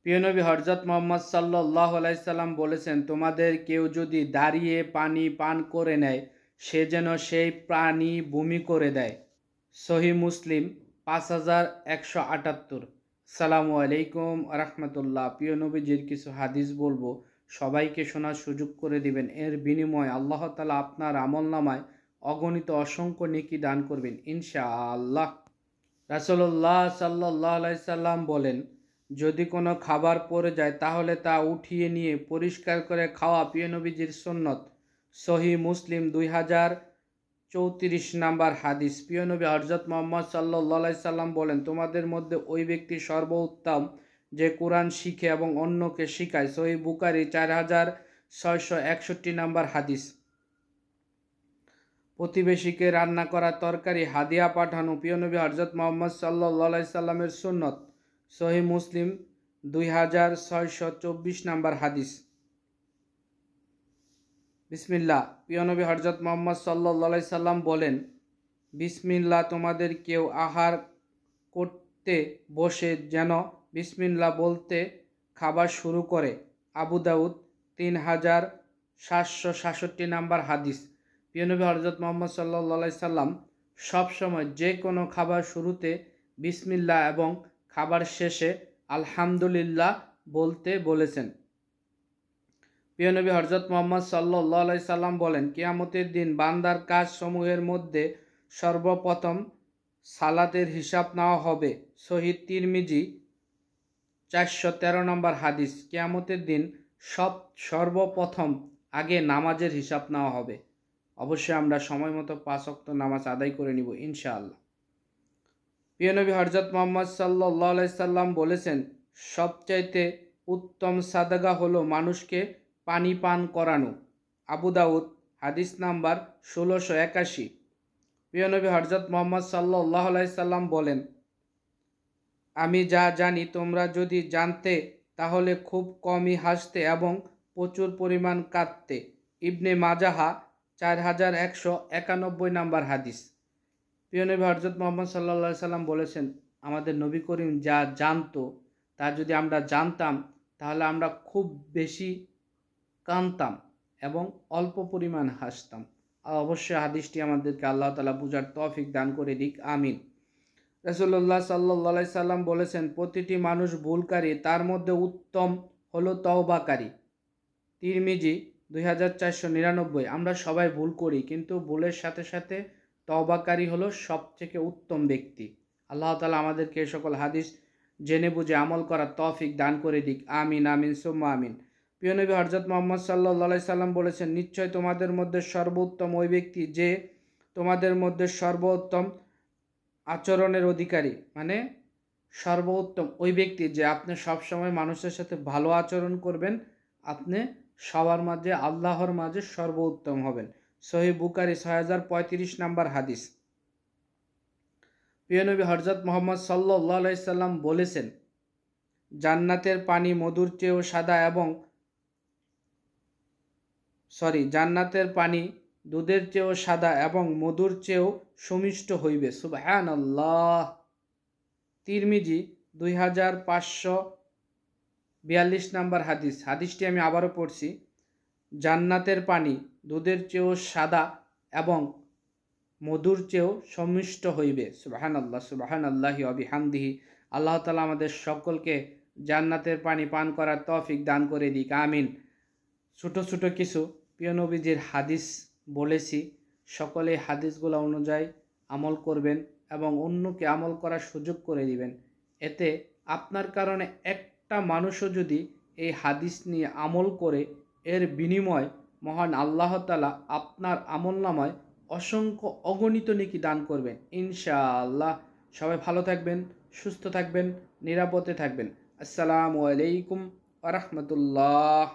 প্রিয় নবী হযরত মুহাম্মদ সাল্লাল্লাহু আলাইহি সাল্লাম বলেছেন, তোমাদের কেউ যদি দাঁড়িয়ে পানি পান করে নেয়, সে যেন সেই পানি বমি করে দেয়। সহিহ মুসলিম 5178। আসসালামু আলাইকুম রাহমাতুল্লাহ। প্রিয় নবীজির কিছু হাদিস বলবো, সবাইকে শোনার সুযোগ করে দিবেন। এর বিনিময়ে আল্লাহ তাআলা আপনার আমলনামায় অগণিত অসংখ্য নেকি দান করবেন ইনশাআল্লাহ। রাসূলুল্লাহ সাল্লাল্লাহু আলাইহি সাল্লাম বলেন, যদি কোনো খাবার পড়ে যায় তাহলে তা উঠিয়ে নিয়ে পরিষ্কার করে খাওয়া প্রিয় নবীজির সুন্নত। সহিহ মুসলিম 2034 নাম্বার হাদিস। প্রিয় নবী হযরত মুহাম্মদ সাল্লাল্লাহু আলাইহি সাল্লাম বলেন, তোমাদের মধ্যে ওই ব্যক্তি সর্বোত্তম যে কুরআন শিখে এবং অন্যকে শিখায়। সহিহ বুখারী 4661 নাম্বার হাদিস। প্রতিবেশীকে রান্না করা তরকারি হাদিয়া পাঠানো প্রিয় নবী হযরত মুহাম্মদ সাল্লাল্লাহু আলাইহি সাল্লামের সুন্নত। সহিহ মুসলিম 2624 নাম্বার হাদিস। বিসমিল্লাহ। প্রিয় নবী হযরত মুহাম্মদ সাল্লাল্লাহু আলাইহি সাল্লাম বলেন, বিসমিল্লাহ তোমাদের কেউ আহার করতে বসে যেন বিসমিল্লাহ বলতে খাবার শুরু করে। আবু দাউদ 3767 নাম্বার হাদিস। প্রিয় নবী হযরত মুহাম্মদ সাল্লাল্লাহু আলাইহি সাল্লাম সবসময় যে কোনো খাবার শুরুতে বিসমিল্লাহ এবং খাবার শেষে আলহামদুলিল্লাহ বলতে বলেছেন। প্রিয় নবী হযরত মুহাম্মদ সাল্লাল্লাহু আলাইহি সাল্লাম বলেন, কিয়ামতের দিন বান্দার কাজ সমূহের মধ্যে সর্বপ্রথম সালাতের হিসাব নেওয়া হবে। সহিহ তিরমিজি 413 নম্বর হাদিস। কিয়ামতের দিন সর্বপ্রথম আগে নামাজের হিসাব নেওয়া হবে। অবশ্যই আমরা সময় মতো 5 ওয়াক্ত নামাজ আদায় করে নিব ইনশাআল্লাহ। প্রিয় নবী হযরত মুহাম্মদ সাল্লাল্লাহু আলাইহি সাল্লাম বলেছেন, সবচাইতে উত্তম সাদাকা হলো মানুষকে পানি পান করানো। আবু দাউদ হাদিস নাম্বার 1681। প্রিয় নবী হযরত মুহাম্মদ সাল্লাল্লাহু আলাইহি সাল্লাম বলেন, আমি যা জানি তোমরা যদি জানতে তাহলে খুব কমই হাসতে এবং প্রচুর পরিমাণ কাঁদতে। ইবনে মাজাহা 4191 নাম্বার হাদিস। প্রিয় নবী হযরত মুহাম্মদ সাল্লাল্লাহু আলাইহি সাল্লাম বলেছেন, আমাদের নবী করিম যা জানতো তা যদি আমরা জানতাম তাহলে আমরা খুব বেশি কাঁদতাম এবং অল্প পরিমাণ হাসতাম। আর অবশ্যই হাদিসটি আমাদেরকে আল্লাহ তাআলা বুঝার তৌফিক দান করে দিক, আমিন। রাসূলুল্লাহ সাল্লাল্লাহু আলাইহি সাল্লাম বলেছেন, প্রতিটি মানুষ ভুলকারী, তার মধ্যে উত্তম হলো তওবাকারী। তিরমিজি 2499। আমরা সবাই ভুল করি, কিন্তু ভুলের সাথে সাথে তওবাকারী হলো সবথেকে উত্তম ব্যক্তি। আল্লাহ তাআলা আমাদেরকে এই সকল হাদিস জেনে বুঝে আমল করার তৌফিক দান করে দিক, আমিন আমিন সুম্মা আমিন। প্রিয় নবী হযরত মুহাম্মদ সাল্লাল্লাহু আলাইহি সাল্লাম বলেছেন, নিশ্চয় তোমাদের মধ্যে সর্বোত্তম ওই ব্যক্তি যে তোমাদের মধ্যে সর্বোত্তম আচরণের অধিকারী। মানে সর্বোত্তম ওই ব্যক্তি যে আপনি সবসময় মানুষের সাথে ভালো আচরণ করবেন, আপনি সবার মাঝে আল্লাহর মাঝে সর্বোত্তম হবেন। সহিহ বুখারী 6035 নাম্বার হাদিস। প্রিয় নবী হযরত মুহাম্মদ সাল্লাল্লাহু আলাইহি সাল্লাম বলেছেন, জান্নাতের পানি মধুর চেয়েও সাদা এবং জান্নাতের পানি দুধের চেয়েও সাদা এবং মধুর চেয়েও সুমিষ্ট হইবে। সুবহানাল্লাহ। তিরমিজি 2542 নাম্বার হাদিস। হাদিসটি আমি আবারও পড়ছি, জান্নাতের পানি দুধের চেয়েও সাদা এবং মধুর চেয়েও সমিষ্ট হইবে। সুবহানাল্লাহ সুবহানাল্লাহি ওয়া বিহামদিহি। আল্লাহ তাআলা আমাদের সকলকে জান্নাতের পানি পান করার তৌফিক দান করে দিক, আমিন। ছোট ছোট কিছু প্রিয় নবীজির হাদিস বলেছি, সকলে হাদিসগুলো অনুযায়ী আমল করবেন এবং অন্যকে আমল করার সুযোগ করে দিবেন। এতে আপনার কারণে একটা মানুষও যদি এই হাদিস নিয়ে আমল করে, এর বিনিময় মহান আল্লাহ তাআলা আপনার আমলনামায় অসংখ্য অগণিত নেকি দান করবেন ইনশাআল্লাহ। সবাই ভালো থাকবেন, সুস্থ থাকবেন, নিরাপদে থাকবেন। আসসালামু আলাইকুম ওয়া রাহমাতুল্লাহ।